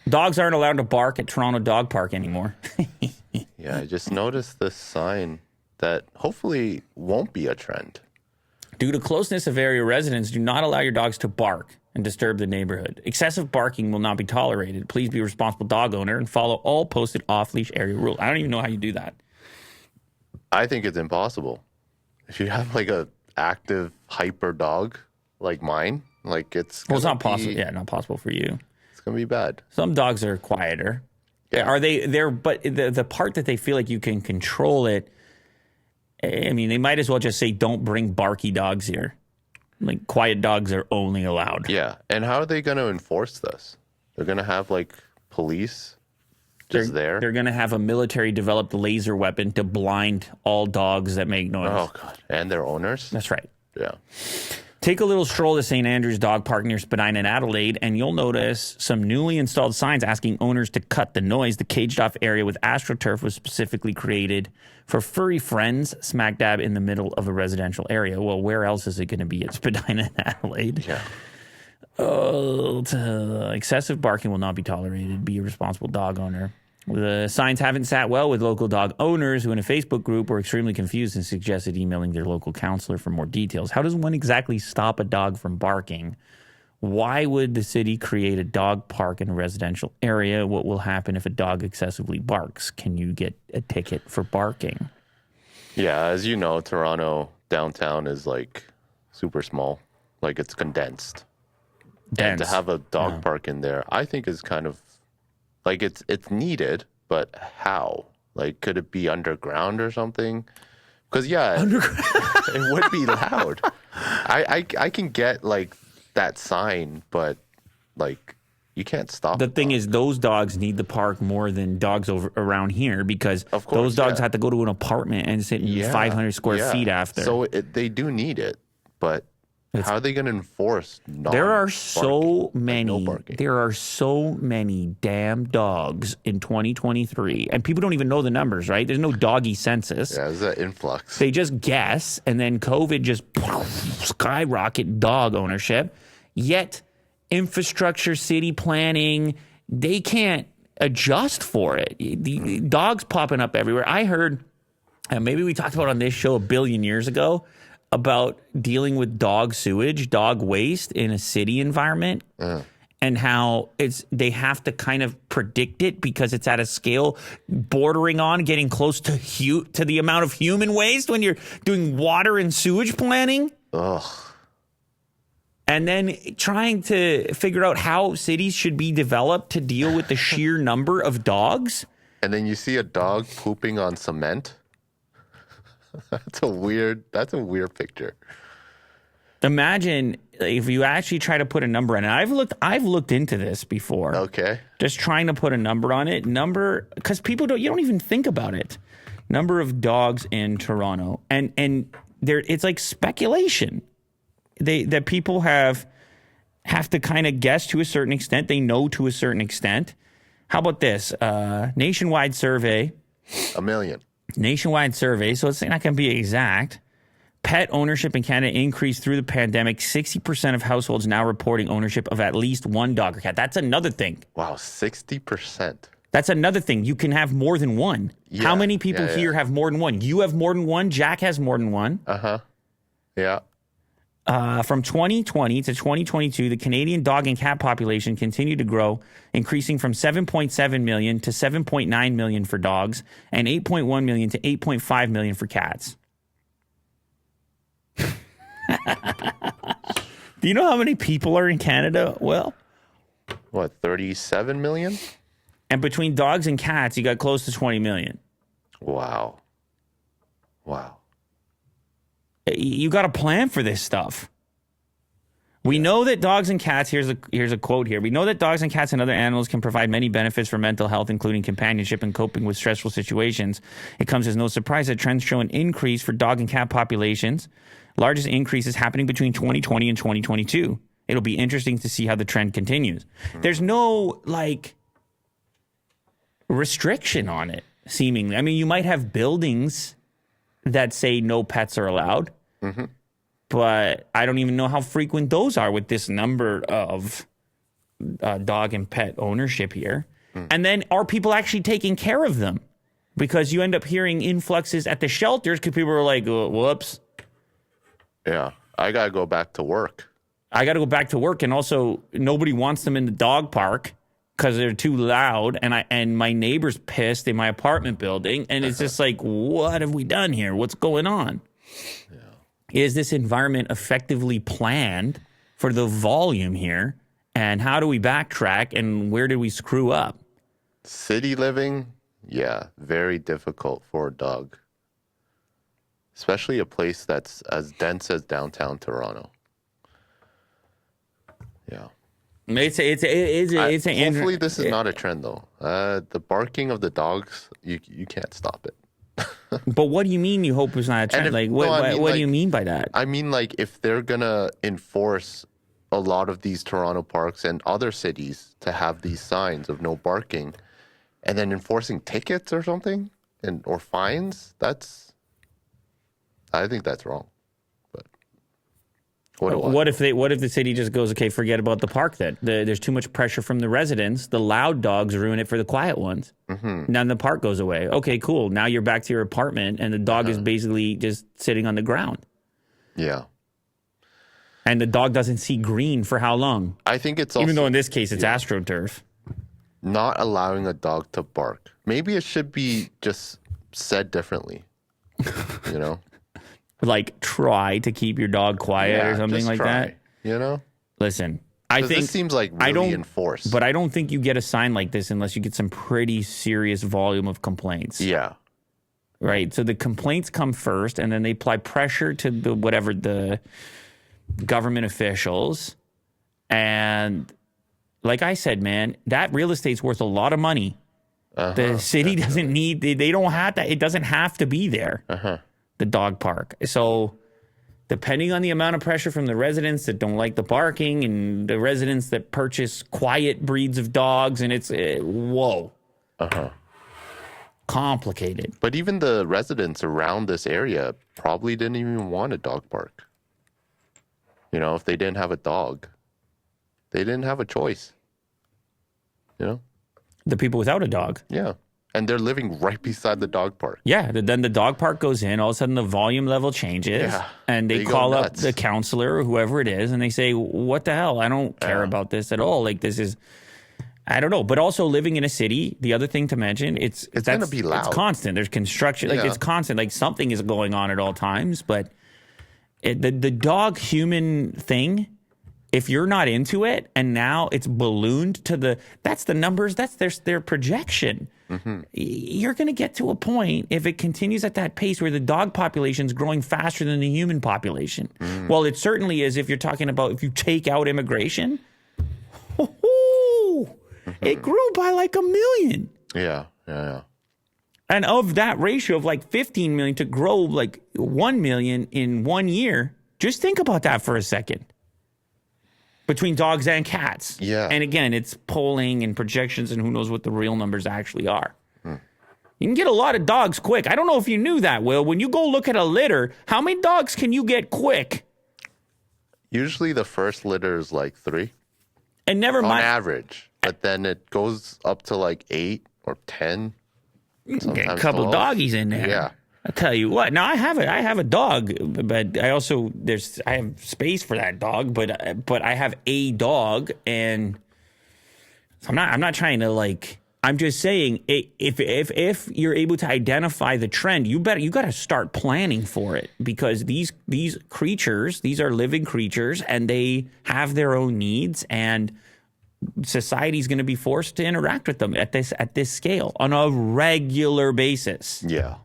Dogs aren't allowed to bark at Toronto Dog Park anymore. Yeah, I just noticed this sign that hopefully won't be a trend. Due to closeness of area residents, do not allow your dogs to bark and disturb the neighborhood. Excessive barking will not be tolerated. Please be a responsible dog owner and follow all posted off-leash area rules. I don't even know how you do that. I think it's impossible. If you have like a active hyper dog like mine, like it's not possible. Yeah, not possible for you. It's gonna be bad. Some dogs are quieter. Yeah. Are they there? But the part that they feel like you can control it. I mean, they might as well just say, "Don't bring barky dogs here." Like quiet dogs are only allowed. Yeah, and how are they going to enforce this? They're going to have like police just there. They're going to have a military-developed laser weapon to blind all dogs that make noise. Oh God! And their owners. That's right. Yeah. Take a little stroll to St. Andrew's Dog Park near Spadina in Adelaide, and you'll notice some newly installed signs asking owners to cut the noise. The caged-off area with AstroTurf was specifically created for furry friends, smack dab in the middle of a residential area. Well, where else is it going to be at Spadina in Adelaide? Yeah. Excessive barking will not be tolerated. Be a responsible dog owner. The signs haven't sat well with local dog owners who in a Facebook group were extremely confused and suggested emailing their local counselor for more details. How does one exactly stop a dog from barking? Why would the city create a dog park in a residential area? What will happen if a dog excessively barks? Can you get a ticket for barking? Yeah, as you know, Toronto downtown is like super small. Like it's condensed. Dense. And to have a dog park in there, I think is kind of like it's needed, but how? Like, could it be underground or something? Because it would be loud. I can get like that sign, but like you can't stop. The thing is, those dogs need the park more than dogs around here because those dogs have to go to an apartment and sit in 500 square feet after. So they do need it, but how are they going to enforce? There are so many. There are so many damn dogs in 2023, and people don't even know the numbers. Right? There's no doggy census. Yeah, there's an influx. They just guess, and then COVID just skyrocket dog ownership. Yet, infrastructure, city planning, they can't adjust for it. The dogs popping up everywhere. I heard, and maybe we talked about on this show a billion years ago, about dealing with dog sewage, dog waste in a city environment, and how they have to kind of predict it because it's at a scale bordering on getting close to the amount of human waste when you're doing water and sewage planning. Ugh. And then trying to figure out how cities should be developed to deal with the sheer number of dogs. And then you see a dog pooping on cement. That's a weird picture. Imagine if you actually try to put a number on it. I've looked into this before. Okay. Just trying to put a number on it. Because you don't even think about it. Number of dogs in Toronto. And there it's like speculation. That people have to kind of guess to a certain extent. They know to a certain extent. How about this? Nationwide survey. 1 million. Nationwide survey, so it's not going to be exact. Pet ownership in Canada increased through the pandemic. 60% of households now reporting ownership of at least one dog or cat. That's another thing. Wow, 60%. That's another thing. You can have more than one. Yeah, how many people here have more than one? You have more than one. Jack has more than one. Uh-huh. Yeah. From 2020 to 2022, the Canadian dog and cat population continued to grow, increasing from 7.7 million to 7.9 million for dogs and 8.1 million to 8.5 million for cats. Do you know how many people are in Canada? Well, what, 37 million? And between dogs and cats, you got close to 20 million. Wow. You got to plan for this stuff. We know that dogs and cats, here's a quote here. We know that dogs and cats and other animals can provide many benefits for mental health, including companionship and coping with stressful situations. It comes as no surprise that trends show an increase for dog and cat populations. Largest increase is happening between 2020 and 2022. It'll be interesting to see how the trend continues. There's no, restriction on it, seemingly. I mean, you might have buildings that say no pets are allowed. Mm-hmm. But I don't even know how frequent those are with this number of dog and pet ownership here. And then are people actually taking care of them? Because you end up hearing influxes at the shelters because people are like, oh, whoops. Yeah. I got to go back to work. And also nobody wants them in the dog park because they're too loud. And my neighbor's pissed in my apartment building. And it's just like, what have we done here? What's going on? Yeah. Is this environment effectively planned for the volume here? And how do we backtrack? And where did we screw up? City living, yeah, very difficult for a dog. Especially a place that's as dense as downtown Toronto. Yeah. Hopefully this is not a trend, though. The barking of the dogs, you can't stop it. But what do you mean you hope it's not a trend? What do you mean by that? I mean, like, if they're going to enforce a lot of these Toronto parks and other cities to have these signs of no barking, and then enforcing tickets or something or fines, I think that's wrong. But what if the city just goes, okay, forget about the park then? There's too much pressure from the residents. The loud dogs ruin it for the quiet ones. Mm-hmm. Now the park goes away. Okay, cool. Now you're back to your apartment and the dog is basically just sitting on the ground. Yeah. And the dog doesn't see green for how long? I think it's also, even though in this case it's AstroTurf. Not allowing a dog to bark. Maybe it should be just said differently. You know? Like try to keep your dog quiet or something like that. You know? Listen, I think this seems like really enforced. But I don't think you get a sign like this unless you get some pretty serious volume of complaints. Yeah. Right. So the complaints come first, and then they apply pressure to the government officials. And like I said, man, that real estate's worth a lot of money. The city doesn't need, they don't have that. It doesn't have to be there, the dog park. So depending on the amount of pressure from the residents that don't like the barking and the residents that purchase quiet breeds of dogs, and it's, whoa. Complicated. But even the residents around this area probably didn't even want a dog park. You know, if they didn't have a dog, they didn't have a choice. You know? The people without a dog. Yeah. And they're living right beside the dog park. Yeah. Then the dog park goes in. All of a sudden, the volume level changes. Yeah. And they call up the counselor or whoever it is, and they say, what the hell? I don't care about this at all. Like, this is, I don't know. But also living in a city, the other thing to mention, it's going to be loud. It's constant. There's construction. Like, it's constant. Like, something is going on at all times. But the dog human thing, if you're not into it, and now it's ballooned to that's the numbers, that's their projection. Mm-hmm. You're going to get to a point, if it continues at that pace, where the dog population is growing faster than the human population. Mm. Well, it certainly is if you're talking about if you take out immigration. It grew by like 1 million. Yeah. And of that ratio of like 15 million to grow like 1 million in 1 year, just think about that for a second. Between dogs and cats. Yeah. And again, it's polling and projections, and who knows what the real numbers actually are. You can get a lot of dogs quick. I don't know if you knew that, Will. When you go look at a litter, how many dogs can you get quick? Usually the first litter is like 3. And never mind. On average. But then it goes up to like 8 or 10. Get a couple 12. Doggies in there. Yeah. I'll tell you what. Now I have a dog, but I also I have space for that dog, but I have a dog, and I'm not trying to like. I'm just saying, if you're able to identify the trend, you got to start planning for it, because these creatures, these are living creatures, and they have their own needs, and society's going to be forced to interact with them at this scale on a regular basis. Yeah.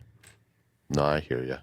No, I hear you.